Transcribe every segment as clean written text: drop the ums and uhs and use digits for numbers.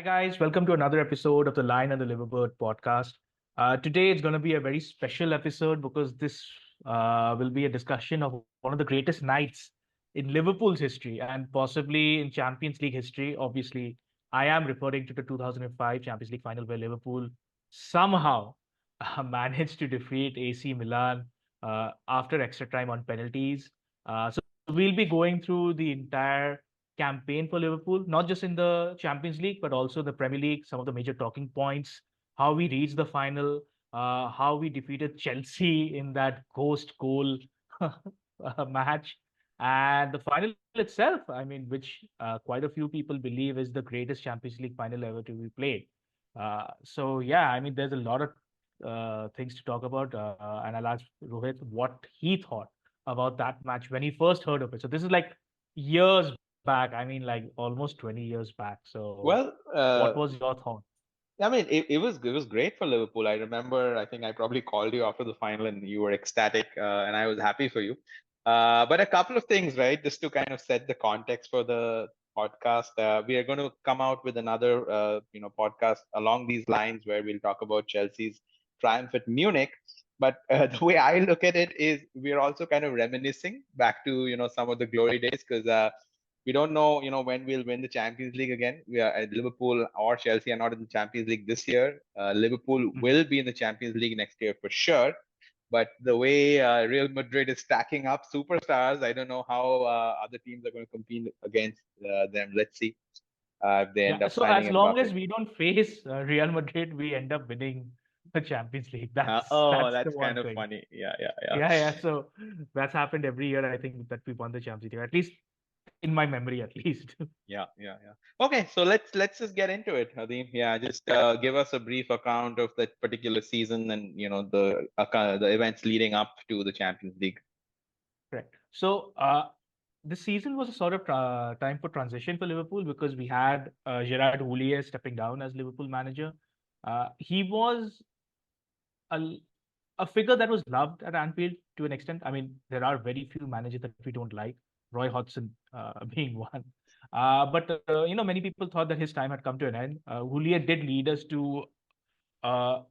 guys, welcome to another episode of the Lion and the Liverbird podcast. Today it's going to be a very special episode because this will be a discussion of one of the greatest nights in Liverpool's history and possibly in Champions League history. Obviously, I am referring to the 2005 Champions League final where Liverpool somehow managed to defeat AC Milan after extra time on penalties. So we'll be going through the entire campaign for Liverpool, not just in the Champions League, but also the Premier League, some of the major talking points, how we reached the final, how we defeated Chelsea in that ghost goal match, and the final itself, I mean, which quite a few people believe is the greatest Champions League final ever to be played. So, yeah, I mean, there's a lot of things to talk about, and I'll ask Rohit what he thought about that match when he first heard of it. So, this is like years back. I mean, like almost 20 years back. So, Well, what was your thought? I mean, it was great for Liverpool. I remember, I think I probably called you after the final, and you were ecstatic, and I was happy for you. But a couple of things, right? Just to kind of set the context for the podcast, we are going to come out with another, podcast along these lines where we'll talk about Chelsea's triumph at Munich. But the way I look at it is, we are also kind of reminiscing back to some of the glory days because we don't know, when we'll win the Champions League again. We are at Liverpool or Chelsea are not in the Champions League this year. Liverpool Mhm. will be in the Champions League next year for sure. But the way Real Madrid is stacking up superstars, I don't know how other teams are going to compete against them. Let's see if they end Yeah. up So, as signing long Mbappe. as we don't face Real Madrid, we end up winning the Champions League. That's Oh, that's the that's one kind of thing. funny. Yeah, yeah, yeah. Yeah. So that's happened every year. I think that we won the Champions League, at least in my memory, at least. Yeah, yeah, yeah. Okay, so let's just get into it, Hadim. Yeah, just give us a brief account of that particular season and the events leading up to the Champions League. Correct. So, this season was a sort of time for transition for Liverpool because we had Gerard stepping down as Liverpool manager. He was a, a figure that was loved at Anfield to an extent. I mean, there are very few managers that we don't like, Roy Hodgson being one. But many people thought that his time had come to an end. Houllier did lead us to uh,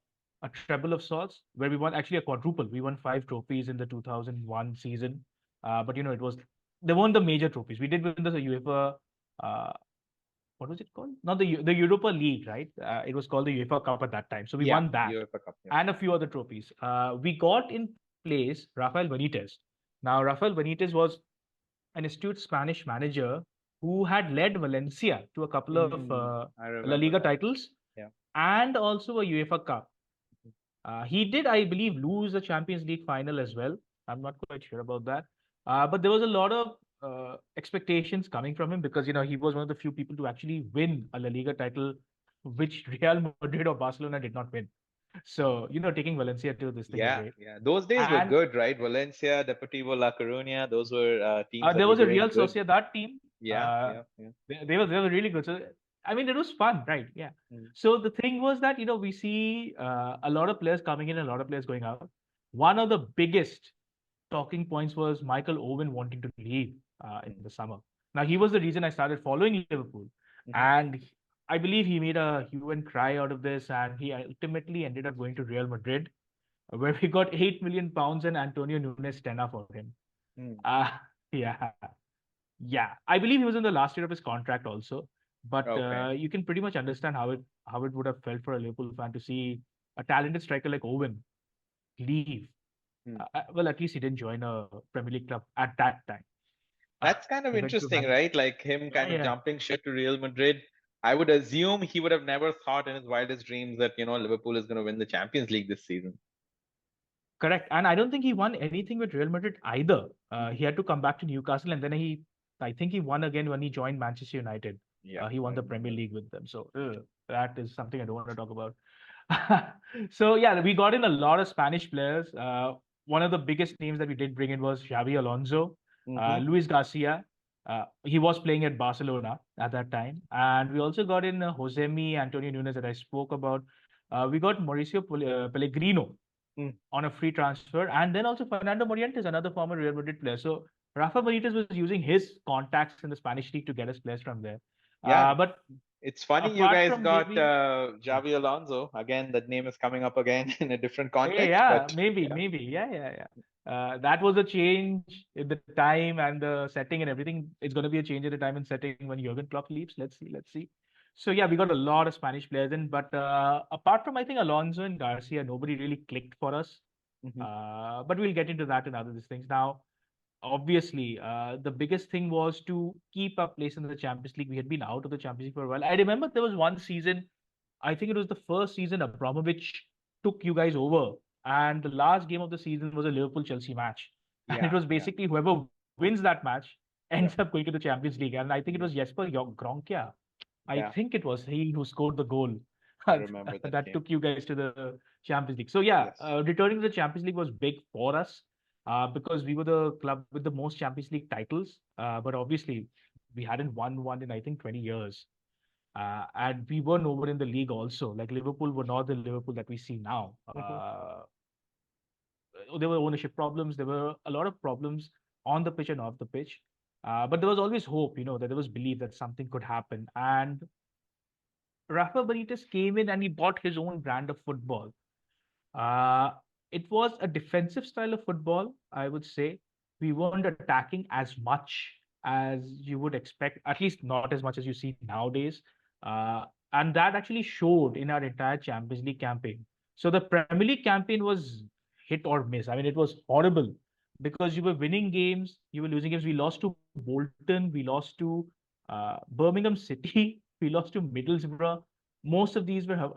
a treble of sorts, where we won actually a quadruple. We won 5 trophies in the 2001 season. But it was they weren't the major trophies. We did win the UEFA. Uh, what was it called? Not the Europa League, right? It was called the UEFA Cup at that time. So we Yeah, won that UEFA Cup. Yeah. and a few other trophies. We got in place Rafael Benitez. Now, Rafael Benitez was an astute Spanish manager who had led Valencia to a couple of I La remember Liga that. titles Yeah. and also a UEFA Cup. He did, I believe, lose the Champions League final as well. I'm not quite sure about that. But there was a lot of expectations coming from him because he was one of the few people to actually win a La Liga title, which Real Madrid or Barcelona did not win. So taking Valencia to this thing was Yeah, great. yeah. Those days were And good, right? Valencia, Deportivo La Coruña, those were teams that there were was a doing Real good. Sociedad team. Yeah, Uh, yeah, yeah. they were really good. So I mean, it was fun, right? Yeah. Mm. So the thing was that we see a lot of players coming in, a lot of players going out. One of the biggest talking points was Michael Owen wanting to leave in the summer. Now he was the reason I started following Liverpool, Mm-hmm. and I believe he made a hue and cry out of this, and he ultimately ended up going to Real Madrid, where we got £8 million and Antonio Nunes tenner for him. Mm. Uh, yeah, yeah. I believe he was in the last year of his contract also, but Okay. you can pretty much understand how it would have felt for a Liverpool fan to see a talented striker like Owen leave. Mm. Well, at least he didn't join a Premier League club at that time. That's kind of He went to interesting, Man. right? Like him Yeah, kind of yeah, jumping ship to Real Madrid. I would assume he would have never thought in his wildest dreams that, Liverpool is going to win the Champions League this season. correct. And I don't think he won anything with Real Madrid either. Mhm. He had to come back to Newcastle, and then I think he won again when he joined Manchester United. Yeah, He I won the Premier remember. League with them. So that is something I don't want to talk about. So yeah, we got in a lot of Spanish players. One of the biggest names that we did bring in was Xavi Alonso, Mm-hmm. Luis Garcia. He was playing at Barcelona at that time, and we also got in Josemi, Antonio Nunes that I spoke about. We got Mauricio Pellegrino Mm. on a free transfer, and then also Fernando Morientes, another former Real Madrid player. So Rafa Benitez was using his contacts in the Spanish league to get us players from there. Yeah, But It's funny you Apart guys from got maybe, Javi Alonso. Again, that name is coming up again in a different context, yeah, but yeah. maybe, yeah. That was a change in the time and the setting and everything. It's going to be a change in the time and setting when Jurgen Klopp leaves. Let's see. So yeah, we got a lot of Spanish players in, but apart from I think Alonso and Garcia, nobody really clicked for us. Hmm. But we'll get into that and other these things. Now, obviously, the biggest thing was to keep our place in the Champions League. We had been out of the Champions League for a while. I remember there was one season, I think it was the first season Abramovich took you guys over, and the last game of the season was a Liverpool Chelsea match, and it Yeah, was yeah, basically whoever wins that match ends yeah, up going to the Champions League. And I think it was yeah, Jesper Gronkia. I yeah. think it was he who scored the goal I remember that that game. took you guys to the Champions League. So yeah, Yes. returning to the Champions League was big for us because we were the club with the most Champions League titles. But obviously, we hadn't won one in I think 20 years. And we were nowhere in the league also. Like Liverpool were not the Liverpool that we see now. Hmm. There were ownership problems. There were a lot of problems on the pitch and off the pitch. But there was always hope, that there was belief that something could happen. And Rafa Benitez came in and he bought his own brand of football. Uh, it was a defensive style of football, I would say. We weren't attacking as much as you would expect, at least not as much as you see nowadays. And that actually showed in our entire Champions League campaign. So the Premier League campaign was hit or miss. I mean, it was horrible because you were winning games, you were losing games. We lost to Bolton, we lost to Birmingham City, we lost to Middlesbrough. Most of these were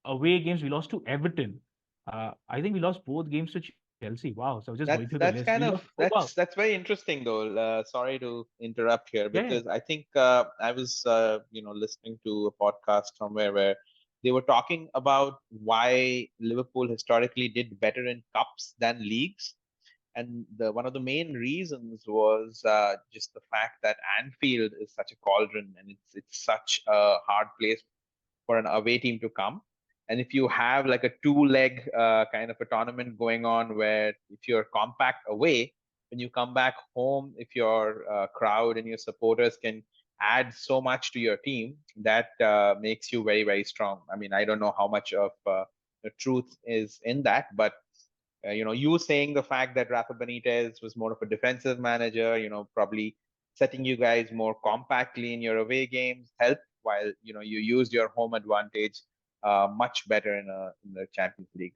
away games. We lost to Everton. I think we lost both games to Chelsea. Wow. So I was just going through the list. We That's lost. kind Oh, of wow. that's very interesting though. Sorry to interrupt here Yeah. because I think I was listening to a podcast somewhere where they were talking about why Liverpool historically did better in cups than leagues, and the one of the main reasons was just the fact that Anfield is such a cauldron and it's such a hard place for an away team to come. And if you have like a two-leg kind of a tournament going on where if you're compact away, when you come back home, if your crowd and your supporters can add so much to your team, that makes you very, very strong. I mean, I don't know how much of the truth is in that, but you saying the fact that Rafa Benitez was more of a defensive manager, probably setting you guys more compactly in your away games helped, while you used your home advantage much better in the Champions League.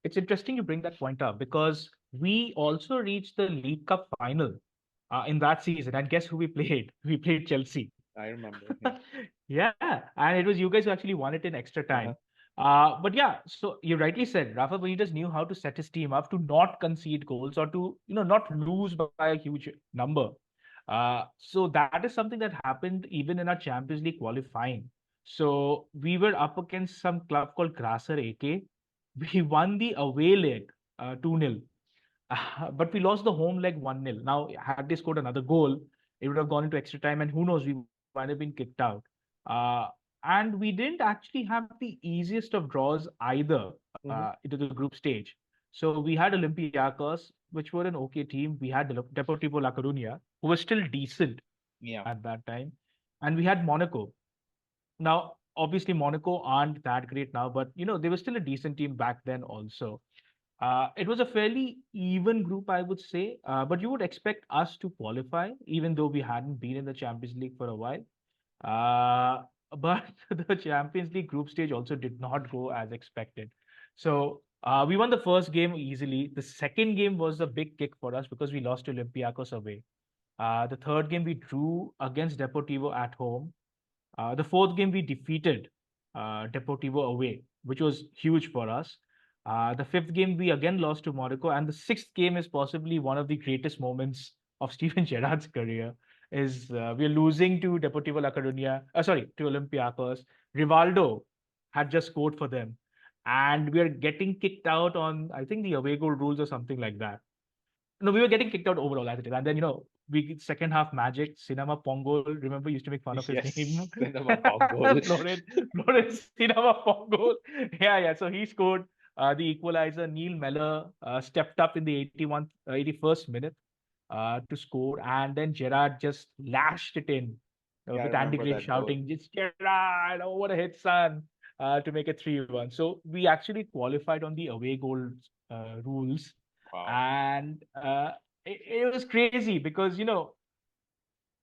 It's interesting you bring that point up because we also reached the League Cup final in that season. And guess who we played? We played Chelsea. I remember. Yeah. Yeah, and it was you guys who actually won it in extra Uh-huh. time. But yeah, so you rightly said Rafa Benitez knew how to set his team up to not concede goals or to not lose by a huge number. So that is something that happened even in our Champions League qualifying. So we were up against some club called Grasser AK. We won the away leg 2-0. But we lost the home leg 1-0. Now, had they scored another goal, it would have gone into extra time, and who knows, we might have been kicked out. Uh, and we didn't actually have the easiest of draws either Hmm. into the group stage. So we had Olympiacos, which were an okay team. We had Deportivo La Coruña, who was still decent Yeah. at that time. And we had Monaco. Now, obviously, Monaco aren't that great now, but they were still a decent team back then also. It was a fairly even group, I would say, but you would expect us to qualify, even though we hadn't been in the Champions League for a while. Uh, but the Champions League group stage also did not go as expected. So we won the first game easily. The second game was a big kick for us because we lost to Olympiacos away. The third game we drew against Deportivo at home. The fourth game we defeated Deportivo away, which was huge for us. The fifth game we again lost to Monaco, and the sixth game is possibly one of the greatest moments of Steven Gerrard's career. Is we are losing to Deportivo La Coruña, sorry, to Olympiacos. Rivaldo had just scored for them, and we are getting kicked out on I think the away goal rules or something like that. No, we were getting kicked out overall as it is. And then, we second half magic, Cinema Pongo, remember, used to make fun of his name. Yes. Cinema Pop goal. Florence Cinema Pongo. Yeah. So he scored the equalizer. Neil Mellor stepped up in the 81st minute to score. And then Gerrard just lashed it in. Yeah, I with Andy remember Gray that goal. shouting, "It's Gerrard! Oh, what a hit, son!" To make it 3-1. So we actually qualified on the away goals rules, Wow. and it was crazy because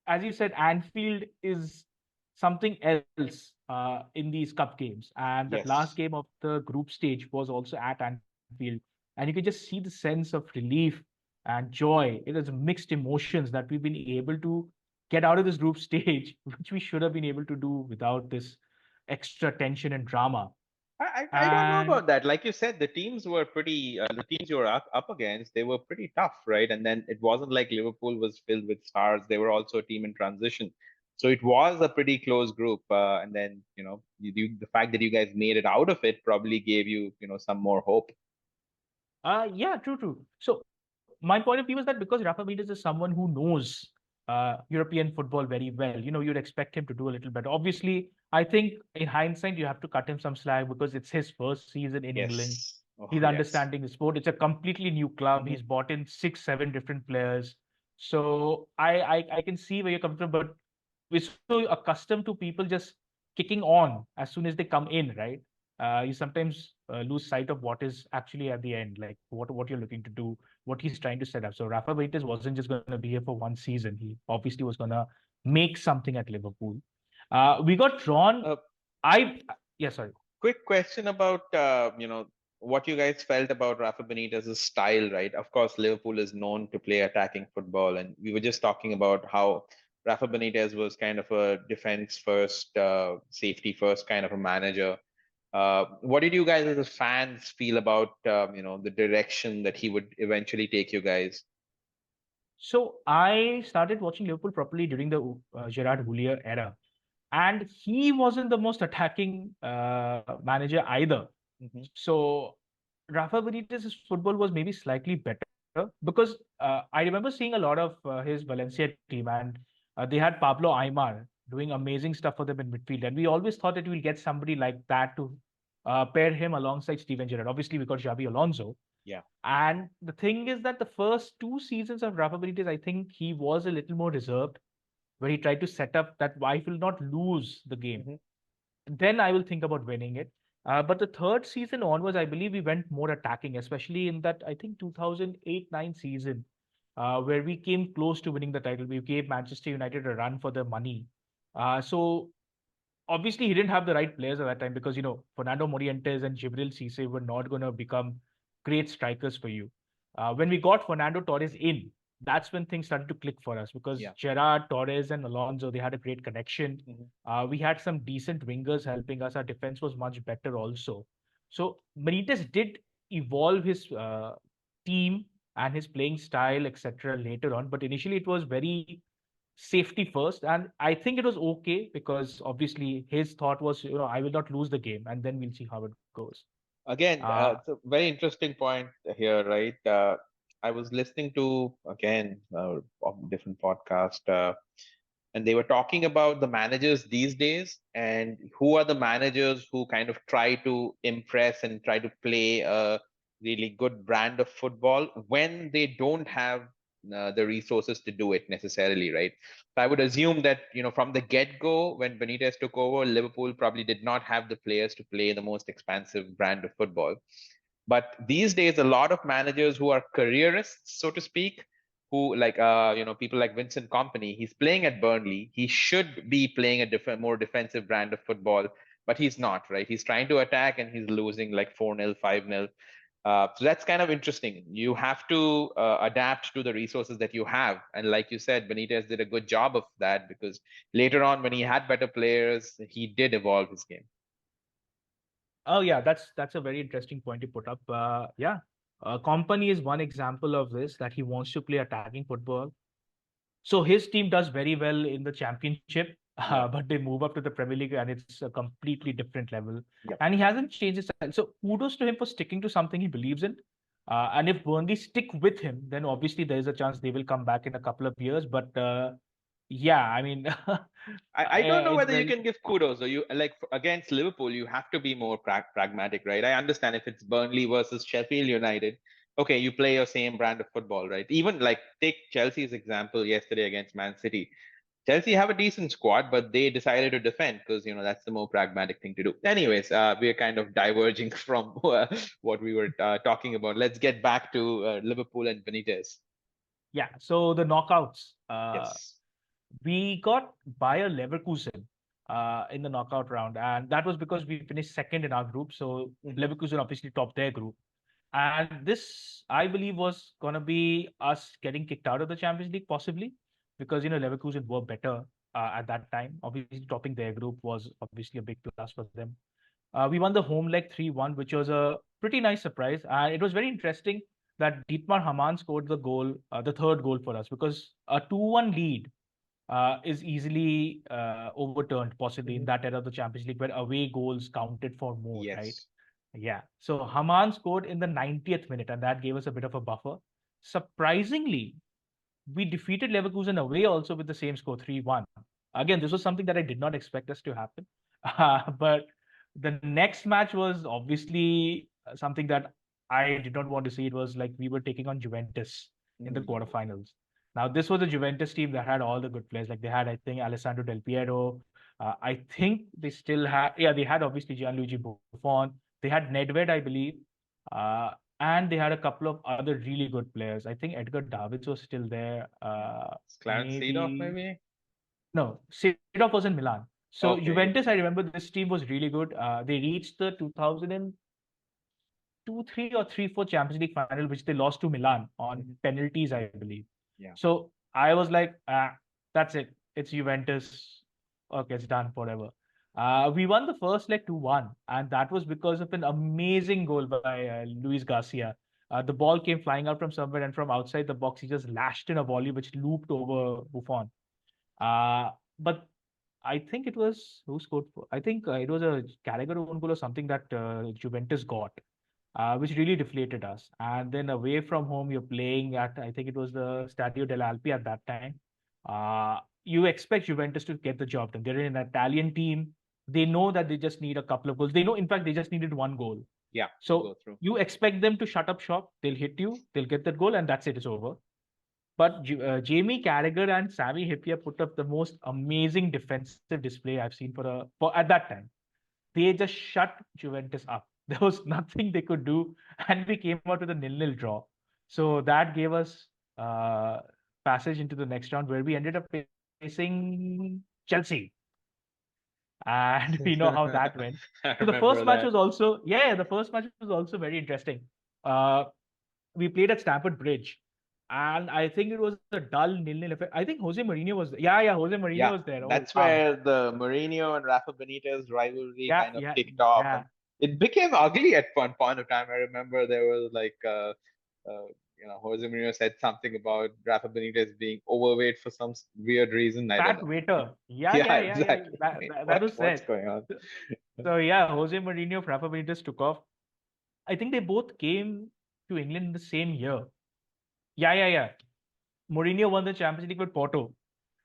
as you said, Anfield is something else in these cup games. And that last game Yes. of the group stage was also at Anfield. And you could just see the sense of relief and joy. It is mixed emotions that we've been able to get out of this group stage, which we should have been able to do without this extra tension and drama. I don't know And about that. Like you said, the teams were pretty. The teams you were up against, they were pretty tough, right? And then it wasn't like Liverpool was filled with stars. They were also a team in transition, so it was a pretty close group. And then the fact that you guys made it out of it probably gave you some more hope. yeah, true, true. So my point of view is that because Rafa Benitez is someone who knows European football very well, you'd expect him to do a little better. Obviously, I think in hindsight, you have to cut him some slack because it's his first season in England. Yes. Oh He's yes. understanding the sport. It's a completely new club. Hmm. He's bought in 6, 7 different players. So I can see where you're coming from, but we're so accustomed to people just kicking on as soon as they come in, right? You sometimes lose sight of what is actually at the end, like what you're looking to do, what he's trying to set up. So Rafa Benitez wasn't just going to be here for one season. He obviously was going to make something at Liverpool. We got drawn. Uh, I Yeah, sorry. Quick question about what you guys felt about Rafa Benitez's style, right? Of course, Liverpool is known to play attacking football, and we were just talking about how Rafa Benitez was kind of a defense first, safety first kind of a manager. What did you guys as fans feel about the direction that he would eventually take you guys? So I started watching Liverpool properly during the Gerrard era, and he wasn't the most attacking manager either. Hmm. So Rafa Benitez's football was maybe slightly better because I remember seeing a lot of his Valencia team, and they had Pablo Aimar doing amazing stuff for them in midfield, and we always thought that we'll get somebody like that to pair him alongside Steven Gerrard. Obviously, we got Xabi Alonso, Yeah. and the thing is that the first 2 seasons of Rafa Benitez, I think he was a little more reserved, where he tried to set up that I will not lose the game. Hmm. Then I will think about winning it. But the third season onwards, I believe we went more attacking, especially in that, I think, 2008-9 season, where we came close to winning the title. We gave Manchester United a run for their money. So obviously, he didn't have the right players at that time because, Fernando Morientes and Jibril Cisse were not going to become great strikers for you. When we got Fernando Torres in, that's when things started to click for us because Yeah. Gerard, Torres, and Alonso, they had a great connection. Hmm. We had some decent wingers helping us. Our defense was much better also. So Benitez did evolve his team and his playing style, etc. later on, but initially it was very safety first, and I think it was okay because obviously his thought was, I will not lose the game, and then we'll see how it goes. Again, uh it's a very interesting point here, right? I was listening to again of different podcast, and they were talking about the managers these days and who are the managers who kind of try to impress and try to play a really good brand of football when they don't have the resources to do it necessarily, right? So I would assume that from the get-go, when Benitez took over, Liverpool probably did not have the players to play the most expansive brand of football. But these days, a lot of managers who are careerists, so to speak, who like people like Vincent Company, he's playing at Burnley. He should be playing a different, more defensive brand of football, but he's not, right? He's trying to attack and he's losing like 4-0, 5-0. So that's kind of interesting. You have to adapt to the resources that you have. And like you said, Benitez did a good job of that because later on, when he had better players, he did evolve his game. oh yeah, that's a very interesting point to put up. Yeah, Company is one example of this, that he wants to play attacking football. So his team does very well in the championship, Yeah. but they move up to the Premier League and it's a completely different level. Yeah. And he hasn't changed his style. So kudos to him for sticking to something he believes in. And if Burnley stick with him, then obviously there is a chance they will come back in a couple of years. But yeah, I mean, I don't know it's whether you very. can give kudos or you like against Liverpool, you have to be more pragmatic, right? I understand if it's Burnley versus Sheffield United, okay, you play your same brand of football, right? Even like take Chelsea's example yesterday against Man City. Chelsea have a decent squad, but they decided to defend because that's the more pragmatic thing to do. Anyways, we are kind of diverging from what we were talking about. Let's get back to Liverpool and Benitez. Yeah, so the knockouts. Yes. We got Bayer Leverkusen in the knockout round, and that was because we finished second in our group. So Mhm. Leverkusen obviously topped their group, and this, I believe, was gonna be us getting kicked out of the Champions League possibly because Leverkusen were better at that time. Obviously, topping their group was obviously a big plus for them. We won the home leg 3-1, which was a pretty nice surprise. And it was very interesting that Dietmar Hamann scored the goal, the third goal for us, because a 2-1 lead is easily overturned, possibly in Mhm. that era of the Champions League, where away goals counted for more, right? Yes. Yeah. So Haman scored in the 90th minute, and that gave us a bit of a buffer. Surprisingly, we defeated Leverkusen away also with the same score, 3-1. Again, this was something that I did not expect us to happen. But the next match was obviously something that I did not want to see. It was like we were taking on Juventus in the Mm. quarterfinals. Now, this was a Juventus team that had all the good players. Like they had, I think, Alessandro Del Piero. I think they still had, yeah, they had obviously Gianluigi Buffon. They had Nedved, I believe. Uh, and they had a couple of other really good players. I think Edgar Davids was still there. Clarence Seedorf, Maybe maybe? no, Seedorf was in Milan. So Okay. Juventus, I remember this team was really good. They reached the 2002, 3 or 3-4 Champions League final, which they lost to Milan on Mhm. penalties, I believe. Yeah. So I was like, that's it. It's Juventus. Okay, it's done forever. We won the first leg 2-1, and that was because of an amazing goal by Luis Garcia. The ball came flying out from somewhere, and from outside the box, he just lashed in a volley which looped over Buffon. But I think it was who scored for? I think it was a Carragher own goal or something that Juventus got, which really deflated us. And then away from home, you're playing at, I think it was the Stadio dell'Alpi at that time. You expect Juventus to get the job done. They're an Italian team. They know that they just need a couple of goals. They know, in fact, they just needed one goal. Yeah. To So go through. you expect them to shut up shop. They'll hit you. They'll get that goal, and that's it. It's over. But Jamie Carragher and Sami Hyypiä put up the most amazing defensive display I've seen for at that time. They just shut Juventus up. There was nothing they could do, and we came out with a nil-nil draw. So that gave us uh, passage into the next round, where we ended up facing Chelsea, and we know how that went. I So the first remember match that. was also, yeah, the first match was also very interesting. Uh, we played at Stamford Bridge, and I think it was a dull nil-nil affair. I think Jose Mourinho was there. Yeah, Jose Mourinho Yeah, was there. Oh that's wow. where the Mourinho and Rafa Benitez rivalry Yeah, kind of yeah, kicked off, yeah. and it became ugly at one point of time. I remember there was like, Jose Mourinho said something about Rafa Benitez being overweight for some weird reason. I don't Fat know. waiter. Yeah, Yeah, yeah, yeah, yeah. exactly. That What was what's said. going on? So yeah, Jose Mourinho, Rafa Benitez took off. I think they both came to England in the same year. Yeah, yeah, yeah. Mourinho won the Champions League with Porto,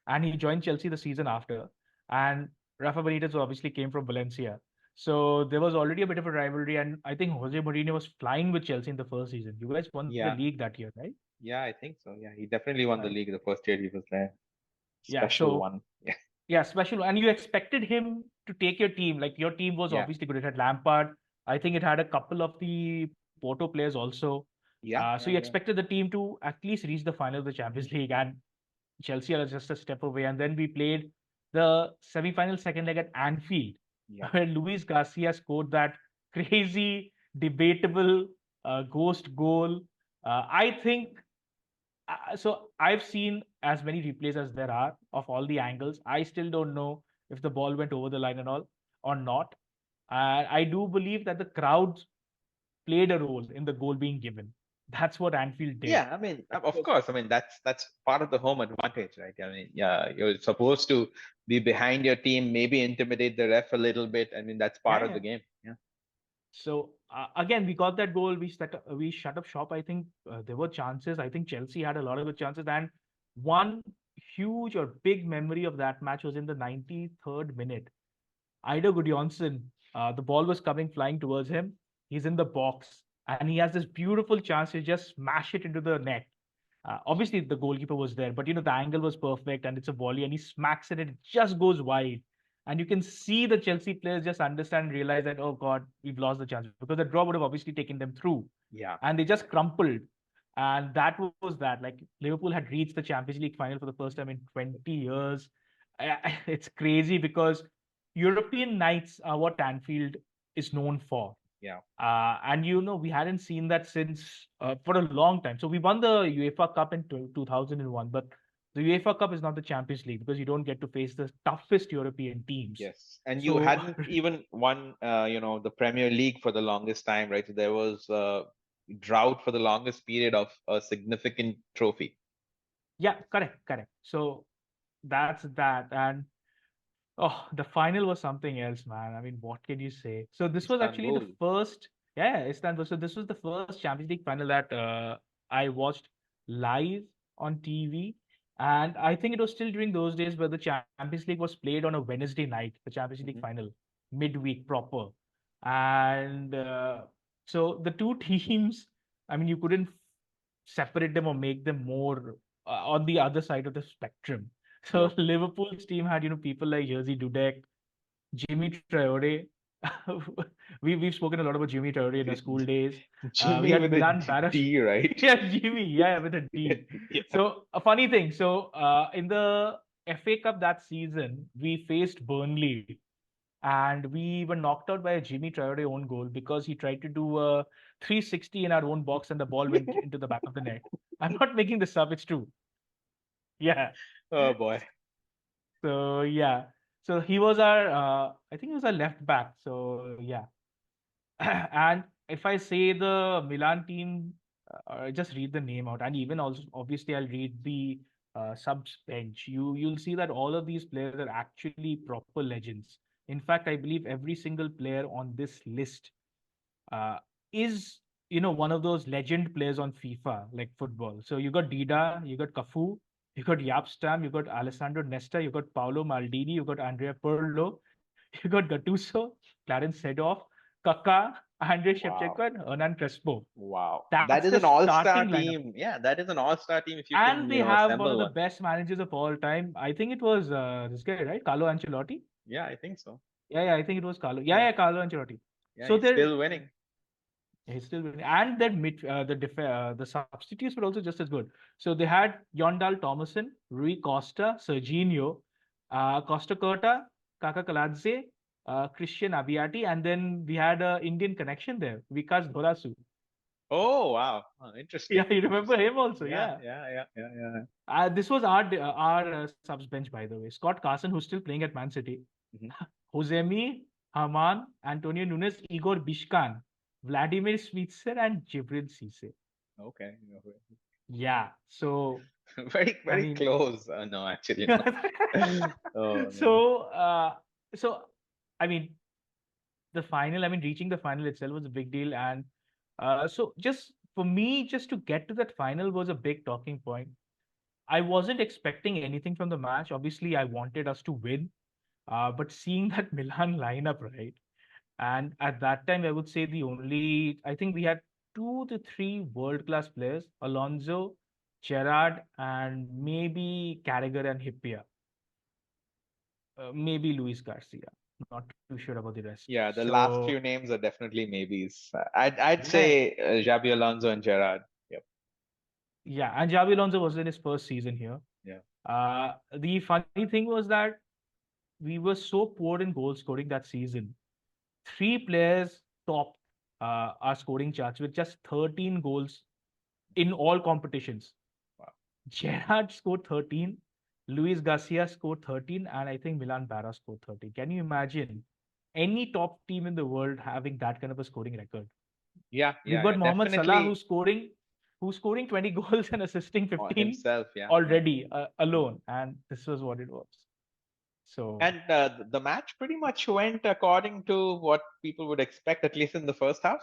and he joined Chelsea the season after. And Rafa Benitez obviously came from Valencia. So there was already a bit of a rivalry, and I think Jose Mourinho was flying with Chelsea in the first season. You guys won the Yeah, league that year, right? yeah, I think so. Yeah, he definitely won the Right. league the first year he was there. Yeah. Special So one. Yeah, yeah, special. And you expected him to take your team. Like your team was yeah, obviously good. It had Lampard. I think it had a couple of the Porto players also. yeah, So yeah, you yeah, expected the team to at least reach the final of the Champions League, and Chelsea are just a step away. And then we played the semi-final second leg at Anfield, yeah. where Luis Garcia scored that crazy, debatable ghost goal. I think so. I've seen as many replays as there are of all the angles. I still don't know if the ball went over the line and all or not. I do believe that the crowd played a role in the goal being given. That's what Anfield did. Yeah, I mean, of course. I mean, that's part of the home advantage, right? I mean, yeah, you're supposed to be behind your team, maybe intimidate the ref a little bit. I mean, that's part Yeah, of yeah. the game. Yeah, So again, we got that goal. We shut up shop. I think there were chances. I think Chelsea had a lot of good chances. And one huge or big memory of that match was in the 93rd minute. Ida Gudjonsson, the ball was coming flying towards him. He's in the box, and he has this beautiful chance to just smash it into the net. Obviously, the goalkeeper was there, but the angle was perfect, and it's a volley, and he smacks it, and it just goes wide. And you can see the Chelsea players just understand and realize that, oh God, we've lost the chance because the draw would have obviously taken them through, Yeah. and they just crumpled. And that was that. Like Liverpool had reached the Champions League final for the first time in 20 years. It's crazy because European nights are what Anfield is known for. Yeah. And we hadn't seen that since for a long time. So we won the UEFA Cup in 2001, but the UEFA Cup is not the Champions League because you don't get to face the toughest European teams. Yes. And you So hadn't even won, the Premier League for the longest time, right? So there was drought for the longest period of a significant trophy. yeah, correct. So that's that. And oh, the final was something else, man. I mean, what can you say? So this was actually the Istanbul. first, yeah, Istanbul. So this was the first Champions League final that I watched live on TV. And I think it was still during those days where the Champions League was played on a Wednesday night, the Champions League Hmm. final, midweek proper. And so the two teams, I mean, you couldn't separate them or make them more on the other side of the spectrum. So Yep. Liverpool's team had, people like Jerzy Dudek, Jimmy Traore. We've spoken a lot about Jimmy Traore in our school days. We Jimmy had with a Milan Baras. D, right? Yeah, Jimmy. Yeah, with a D. Yeah. So a funny thing. So in the FA Cup that season, we faced Burnley, and we were knocked out by a Jimmy Traore own goal because he tried to do a 360 in our own box and the ball went into the back of the net. I'm not making this up. It's true. Yeah. Oh boy. So yeah. So he was our I think he was our left back. So yeah. And if I say the Milan team, just read the name out, and even also obviously I'll read the subs bench. You'll see that all of these players are actually proper legends. In fact, I believe every single player on this list uh, is one of those legend players on FIFA like football. So you got Dida, you got Cafu, you got Jaap Stam, you got Alessandro Nesta, you got Paolo Maldini, you got Andrea Pirlo, you got Gattuso, Clarence Seedorf, Kaká, Andre Shevchenko, Wow. and Hernan Crespo. Wow. That That's is the an all-star starting lineup. team. Yeah, that is an all-star team if you And can, they have one of assemble the one. best managers of all time. I think it was this guy, right? Carlo Ancelotti. Yeah, I think so. Yeah, I think it was Carlo. Yeah. Yeah, Carlo Ancelotti. Yeah, So he's they're still winning. he's still winning. And their the substitutes were also just as good. So they had Yondal Thomason, Rui Costa, Serginho, Costa Curta, Kaka Kaladze, Christian Abiati, and then we had an Indian connection there, Vikas Dholasu. Oh, wow. Oh, Yeah, interesting. you remember Interesting. him also, Yeah, yeah. yeah, yeah, yeah, yeah. This was our subs bench, by the way. Scott Carson, who's still playing at Man City, Hmm. Josemi, Haman, Antonio Nunes, Igor Bishkan, Vladimir Svitzer, and Jibril Cisse. Okay. Yeah. So, Very, I very mean, close. No, actually, no. Oh, no. so, so, I mean, the final, I mean, reaching the final itself was a big deal. And so, just for me, just to get to that final was a big talking point. I wasn't expecting anything from the match. Obviously, I wanted us to win. But seeing that Milan lineup, right? And at that time, I would say I think we had 2 to 3 world-class players, Alonso, Gerrard, and maybe Carragher and Hippier, maybe Luis Garcia. Not too sure about the rest. Yeah, the last So few names are definitely maybes. I'd yeah, say Xabi Alonso and Gerrard. Yep. yeah, and Javi Alonso was in his first season here. Yeah. The funny thing was that we were so poor in goal scoring that season. 3 players topped our scoring charts with just 13 goals in all competitions. Wow. Gerrard scored 13, Luis Garcia scored 13, and I think Milan Barra scored 13. Can you imagine any top team in the world having that kind of a scoring record? Yeah, We've yeah, yeah. got Mohamed Salah Definitely who's scoring 20 goals and assisting on 15 himself. Yeah, yeah. already alone, and this was what it was. So And the match pretty much went according to what people would expect, at least in the first half.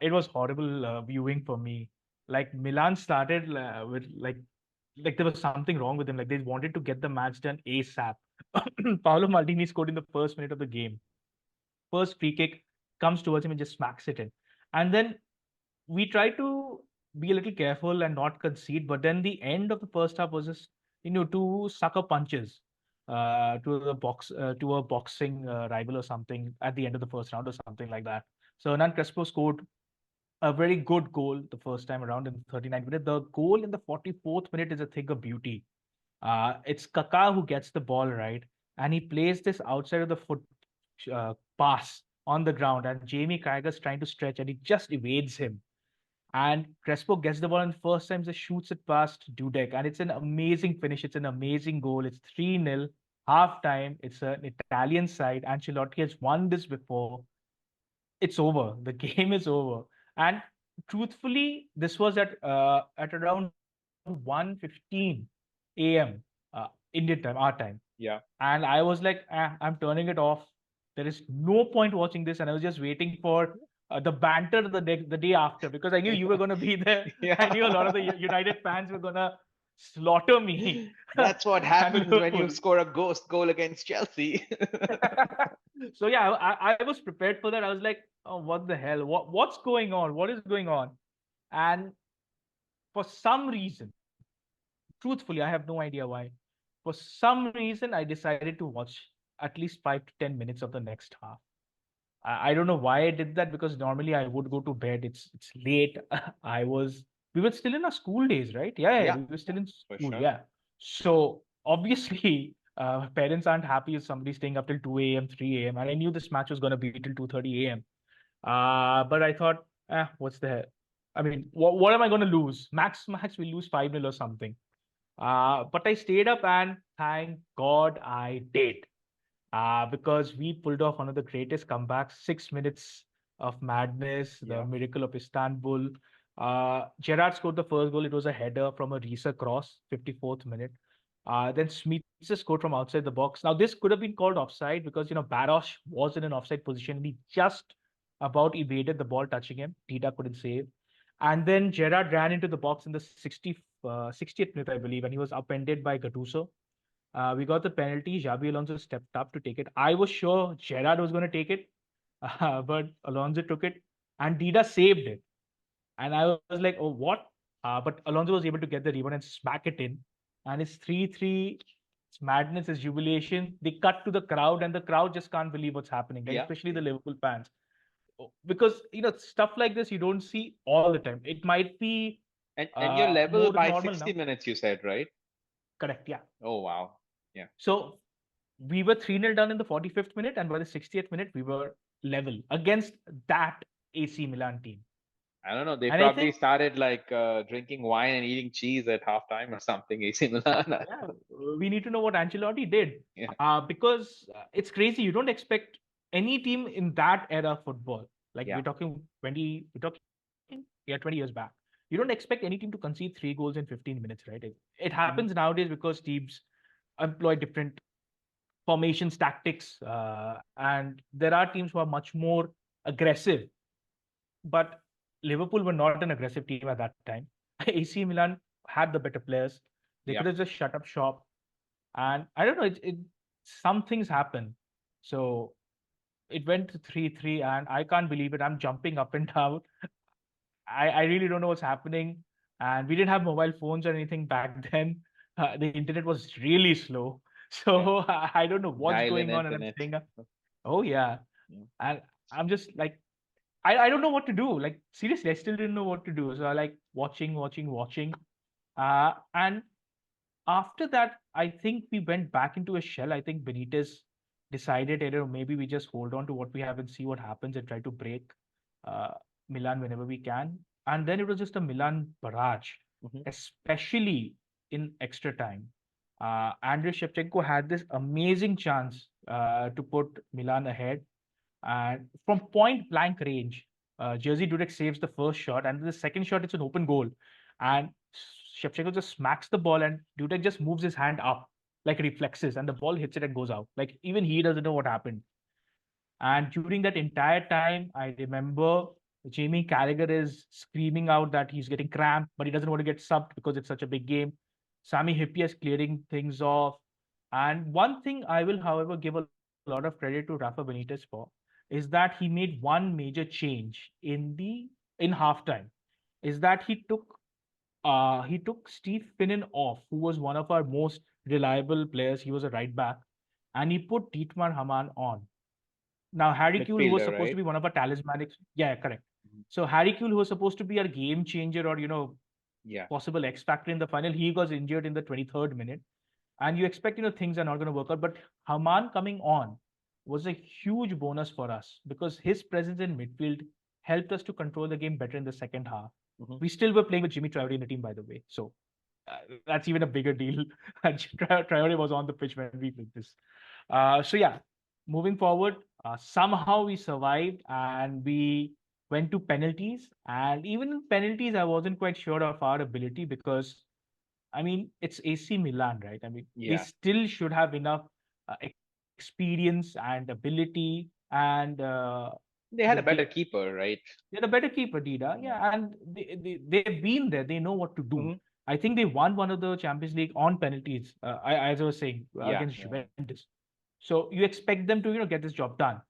it was horrible viewing for me. Like Milan started with like there was something wrong with them. Like they wanted to get the match done ASAP. Paolo Maldini scored in the first minute of the game. First free kick comes towards him and just smacks it in. And then we tried to. be a little careful and not concede. But then the end of the first half was just, two sucker punches to a boxing rival or something at the end of the first round or something like that. So Hernan Crespo scored a very good goal the first time around in the 39th minute. The goal in the 44th minute is a thing of beauty. It's Kaká who gets the ball right, and he plays this outside of the foot pass on the ground, and Jamie Carragher's trying to stretch, and he just evades him. And Crespo gets the ball, and first time just shoots it past Dudek, and it's an amazing finish. It's an amazing goal. It's 3-0, half time. It's an Italian side. Ancelotti has won this before. It's over. The game is over. And truthfully, this was at around 1:15 a.m. Indian time, our time. Yeah. And I was like, I'm turning it off. There is no point watching this. And I was just waiting for the banter the day after, because I knew you were going to be there. I knew a lot of the Yeah. United fans were going to slaughter me That's what and happens when you Liverpool. score a ghost goal against Chelsea. So yeah, I was prepared for that. I was like, oh, what the hell? What's going on? What is going on? And for some reason, truthfully, I have no idea why. For some reason, I decided to watch at least 5 to 10 minutes of the next half. I don't know why I did that, because normally I would go to bed. It's late. I was We were still in our school days, right? Yeah, Yeah, we were still in for school. sure. Yeah. So obviously, parents aren't happy if somebody's staying up till 2 a.m., 3 a.m. And I knew this match was gonna be till 2:30 a.m. But I thought, what's the hell? I mean, what am I gonna lose? Max, we lose 5-0 or something. But I stayed up, and thank God I did, because we pulled off one of the greatest comebacks. 6 minutes of madness, the Yeah. Miracle of Istanbul. Gerrard scored the first goal. It was a header from a Risa cross, 54th minute. Then Smith scored from outside the box. Now, this could have been called offside, because, Barosh was in an offside position. He just about evaded the ball touching him. Tita couldn't save. And then Gerrard ran into the box in the 60th minute, I believe, and he was upended by Gattuso. We got the penalty. Xabi Alonso stepped up to take it. I was sure Gerrard was going to take it, but Alonso took it, and Dida saved it. And I was like, oh, what? But Alonso was able to get the rebound and smack it in. And it's 3-3. It's madness, it's jubilation. They cut to the crowd, and the crowd just can't believe what's happening, like, Yeah. especially the Liverpool fans. Because, stuff like this you don't see all the time. It might be And you're level more by normal 60 now. minutes, you said, right? Correct, yeah. Oh, wow. Yeah. So we were 3-0 down in the 45th minute, and by the 60th minute, we were level against that AC Milan team. I don't know. They And I probably think, started like drinking wine and eating cheese at halftime or something. AC Milan. yeah, we need to know what Ancelotti did, Yeah. because it's crazy. You don't expect any team in that era of football, like Yeah. we're talking, yeah, 20 years back. You don't expect any team to concede 3 goals in 15 minutes, right? It Mhm. happens nowadays because teams employ different formations, tactics, and there are teams who are much more aggressive. But Liverpool were not an aggressive team at that time. AC Milan had the better players. They Yeah. could have just shut up shop. And I don't know, some things happen. So it went to 3-3, and I can't believe it. I'm jumping up and down. I really don't know what's happening. And we didn't have mobile phones or anything back then. The internet was really slow. Yeah. So I don't know what's Dial in going on. And I'm internet. saying, oh, yeah. Yeah. And I'm just like, I don't know what to do. Like, seriously, I still didn't know what to do. So I like watching. And after that, I think we went back into a shell. I think Benitez decided, maybe we just hold on to what we have and see what happens and try to break uh, Milan whenever we can. And then it was just a Milan barrage, Mhm. especially in extra time. Andrei Shevchenko had this amazing chance to put Milan ahead, and from point blank range, Jersey Dudek saves the first shot, and the second shot, it's an open goal. And Shevchenko just smacks the ball, and Dudek just moves his hand up like reflexes, and the ball hits it and goes out. Like, even he doesn't know what happened. And during that entire time, I remember Jamie Carragher is screaming out that he's getting cramped, but he doesn't want to get subbed because it's such a big game. Sami Hyypiä is clearing things off. And one thing I will, however, give a lot of credit to Rafa Benitez for is that he made one major change in halftime. is that he took Steve Finnan off, who was one of our most reliable players. He was a right back, and he put Dietmar Hamann on. Now, Harry Kewell, who was Midfielder, supposed to right? be one of our talismanic, yeah, correct. Mhm. So Harry Kewell, who was supposed to be our game changer or Yeah. possible X factor in the final, he was injured in the 23rd minute, and you expect things are not going to work out. But Haman coming on was a huge bonus for us because his presence in midfield helped us to control the game better in the second half. Hmm. We still were playing with Jimmy Traore in the team, by the way, so that's even a bigger deal. Traore was on the pitch when we played this. So yeah, moving forward, somehow we survived and we went to penalties. And even in penalties, I wasn't quite sure of our ability because I mean, it's AC Milan, right? I mean, they Yeah. still should have enough experience and ability and They had a better keeper, right? they're a better keeper, Dida. Yeah. Yeah, and they've been there. They know what to do. Hmm. I think they won one of the Champions League on penalties, as I was saying, Yeah. against Yeah. Juventus. So you expect them to, get this job done.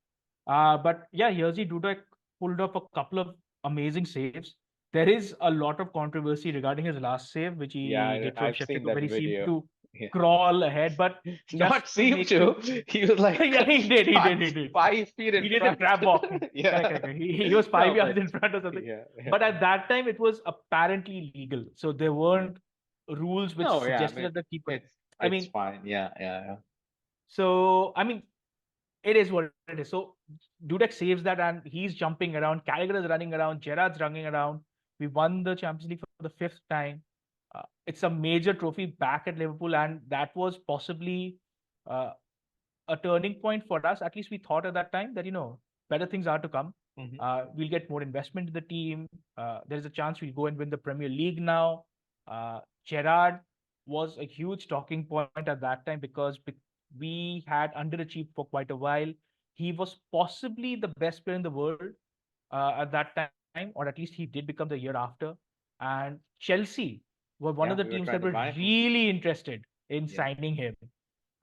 But yeah, Jerzy Dudek pulled off a couple of amazing saves. There is a lot of controversy regarding his last save, which Yeah. he did from I've seen Sheffield, where that he seemed video. to Yeah. crawl ahead. But just Not to seem make sure, to. He was like yeah, he did. 5 feet in He did a front. trap walk. Correct, Yeah. correct, correct. He was five No, yards but in front or something. yeah. Yeah. But at that time, it was apparently legal. So there weren't rules which No, yeah. I suggested mean, that the keeper. it's I it's mean, fine. Yeah. Yeah. Yeah. so I mean, it is what it is. So Dudek saves that, and he's jumping around. Carragher is running around. Gerrard's running around. We won the Champions League for the fifth time. It's a major trophy back at Liverpool, and that was possibly uh, a turning point for us. At least we thought at that time that better things are to come. Hmm. We'll get more investment in the team. There's a chance we'll go and win the Premier League now. Gerrard was a huge talking point at that time because we had underachieved for quite a while. He was possibly the best player in the world at that time, or at least he did become the year after. And Chelsea were one of Yeah. the We were teams trying that to were buy him. really interested in Yeah. signing him.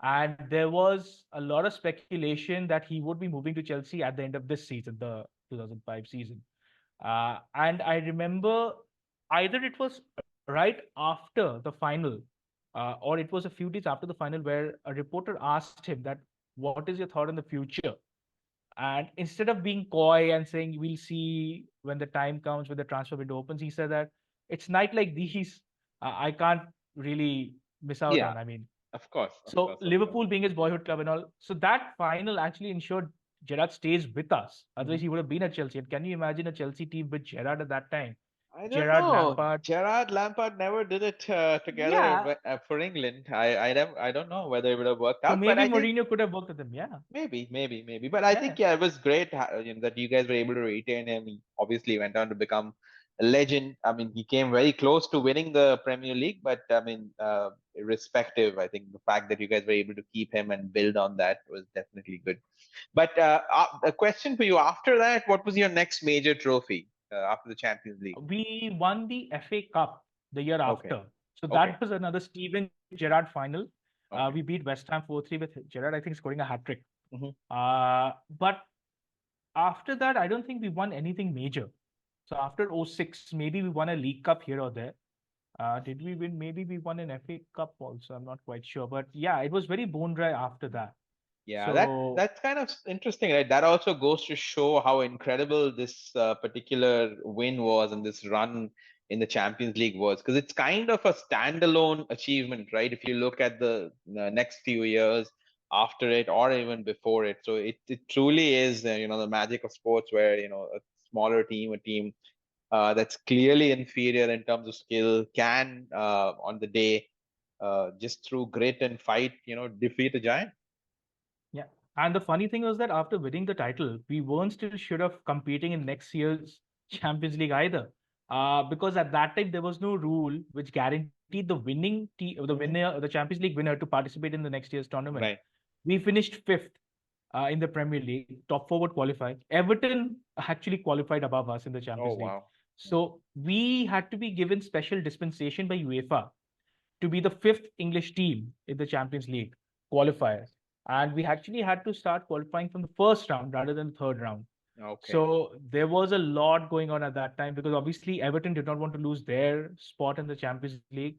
And there was a lot of speculation that he would be moving to Chelsea at the end of this season, the 2005 season. And I remember either it was right after the final, or it was a few days after the final, where a reporter asked him that, "What is your thought in the future?" And instead of being coy and saying, "We'll see when the time comes, when the transfer window opens," he said that it's night like these I can't really miss out Yeah. on. I mean, Of course. Of so course. Of course. Liverpool being his boyhood club and all, so that final actually ensured Gerrard stays with us. Hmm. Otherwise, he would have been at Chelsea. And can you imagine a Chelsea team with Gerrard at that time? I don't Gerrard, know. Lampard. Gerard Lampard never did it together Yeah. for England. I don't know whether it would have worked So out, but maybe I think Mourinho could have worked with them. Yeah. maybe. But I Yeah. think yeah, it was great that you guys were able to retain him. He obviously went on to become a legend. I mean, he came very close to winning the Premier League, but I mean, irrespective, I think the fact that you guys were able to keep him and build on that was definitely good. But a question for you: after that, what was your next major trophy after the Champions League? We won the FA Cup the year Okay. after. So Okay. that was another Steven Gerrard final. Okay. We beat West Ham 4-3 with Gerrard, I think, scoring a hat trick. Hmm. But after that, I don't think we won anything major. So after 06, maybe we won a League Cup here or there. Did we win? Maybe we won an FA Cup also. I'm not quite sure. But yeah, it was very bone dry after that. Yeah, So that's kind of interesting, right? That also goes to show how incredible this particular win was and this run in the Champions League was, because it's kind of a standalone achievement, right? If you look at the next few years after it or even before it, so it truly is, the magic of sports, where a smaller team, a team that's clearly inferior in terms of skill, can on the day just through grit and fight, defeat a giant. yeah. And the funny thing was that after winning the title, we weren't still sure of competing in next year's Champions League either. Because at that time there was no rule which guaranteed the winning team, the Hmm. winner, the Champions League winner, to participate in the next year's tournament. Right. We finished fifth in the Premier League. Top four would qualify. Everton actually qualified above us in the Oh, Champions League. wow. So we had to be given special dispensation by UEFA to be the fifth English team in the Champions League qualifiers. And we actually had to start qualifying from the first round rather than the third round. Okay. So there was a lot going on at that time because obviously Everton did not want to lose their spot in the Champions League.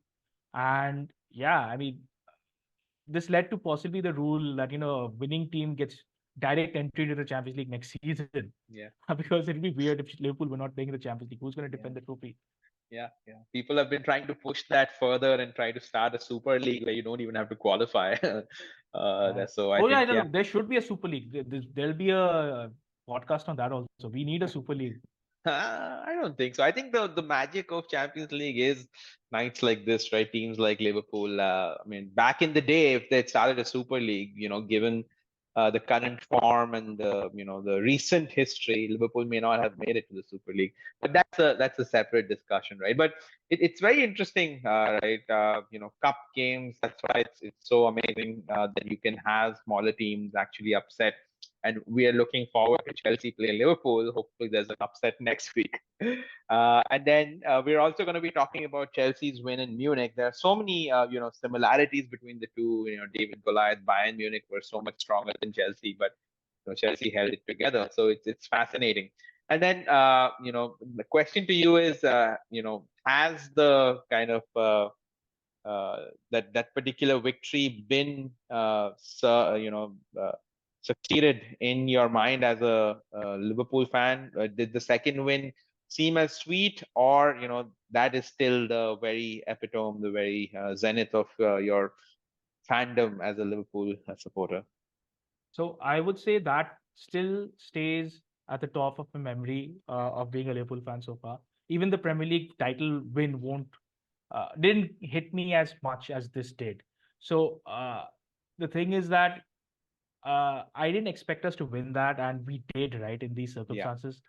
And yeah, I mean, this led to possibly the rule that, a winning team gets direct entry to the Champions League next season. Yeah. Because it'd be weird if Liverpool were not playing in the Champions League. Who's going to defend Yeah. the trophy? Yeah. Yeah. People have been trying to push that further and try to start a super league where you don't even have to qualify. Yeah. So I Oh, yeah, I think, don't yeah. know. There should be a Super League. There'll be a podcast on that also. We need a Super League. I don't think so. I think the magic of Champions League is nights like this, right? Teams like Liverpool. I mean, back in the day, if they started a Super League, given the current form and the recent history, Liverpool may not have made it to the Super League. But that's a separate discussion, right? But it's very interesting, right? Cup games. That's why it's so amazing that you can have smaller teams actually upset, and we are looking forward to Chelsea play Liverpool. Hopefully, there's an upset next week. And then we're also going to be talking about Chelsea's win in Munich. There are so many, similarities between the two. David Goliath, Bayern Munich were so much stronger than Chelsea, but Chelsea held it together. So it's fascinating. And then, the question to you is, has the kind of that particular victory been succeeded in your mind as a Liverpool fan? Did the second win seem as sweet, or that is still the very epitome, the very zenith of your fandom as a Liverpool supporter? So I would say that still stays at the top of my memory of being a Liverpool fan so far. Even the Premier League title win won't didn't hit me as much as this did. So the thing is that I didn't expect us to win that, and we did, right, in these Yeah. circumstances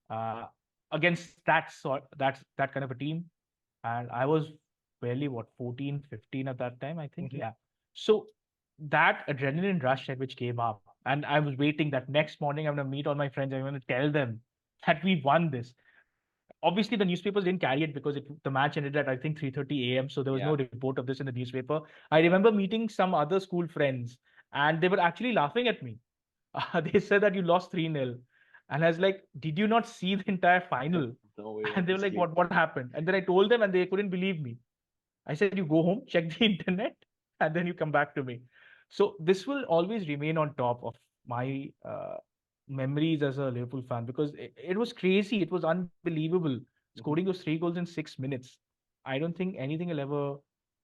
uh, against that kind of a team. And I was barely what 14, 15 at that time, I think. Hmm. Yeah. So that adrenaline rush at which came up, and I was waiting that next morning I'm gonna meet all my friends. I'm gonna tell them that we won this. Obviously, the newspapers didn't carry it because the match ended at I think 3:30 a.m. So there was no Yeah. report of this in the newspaper. I remember meeting some other school friends, and they were actually laughing at me. They said that you lost 3-0. And I was like, did you not see the entire final? No way, And they were like, honestly. what happened? And then I told them and they couldn't believe me. I said, you go home, check the internet, and then you come back to me. So this will always remain on top of my memories as a Liverpool fan because it was crazy. It was unbelievable. Scoring Hmm. those 3 goals in 6 minutes. I don't think anything will ever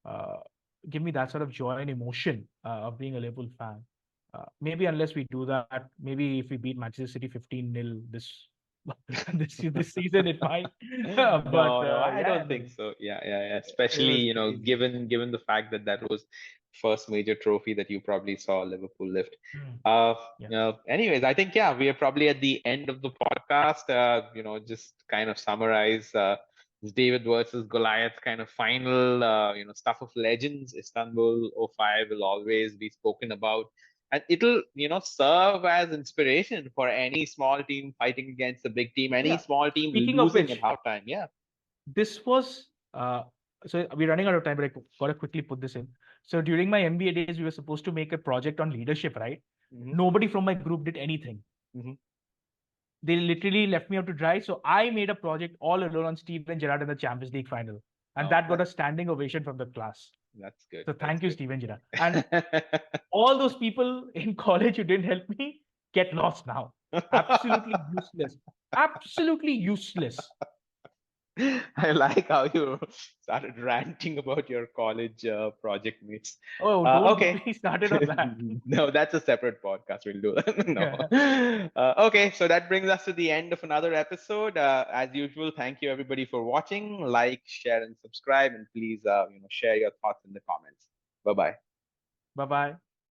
uh, give me that sort of joy and emotion of being a Liverpool fan. Maybe unless we do that, maybe if we beat Manchester City 15-0 this this season, it might. But No, I yeah, don't think no, so. Yeah, yeah, yeah. it Especially, was crazy. given the fact that that was first major trophy that you probably saw Liverpool lift. Mm, Uh, yeah. Anyways, I think yeah, we are probably at the end of the podcast. Just kind of summarize this David versus Goliath kind of final. Stuff of legends. Istanbul '05 will always be spoken about, and it'll serve as inspiration for any small team fighting against a big team, any Yeah. small team Speaking of losing at which, halftime. Yeah. this was so we're running out of time, but I gotta quickly put this in. So during my MBA days, we were supposed to make a project on leadership, right? Hmm. Nobody from my group did anything. Hmm. They literally left me out to dry. So I made a project all alone on Steven Gerrard in the Champions League final. And Oh, that got a standing ovation from the class. that's good. So That's thank you, good. Steven Gerrard. And all those people in college who didn't help me get lost now. Absolutely useless. Absolutely useless. I like how you started ranting about your college project mates. Oh, don't get Okay. me started on that. No, that's a separate podcast. We'll do that. No. Yeah. Okay, so that brings us to the end of another episode. As usual, thank you everybody for watching. Like, share, and subscribe, and please, share your thoughts in the comments. Bye bye. Bye bye.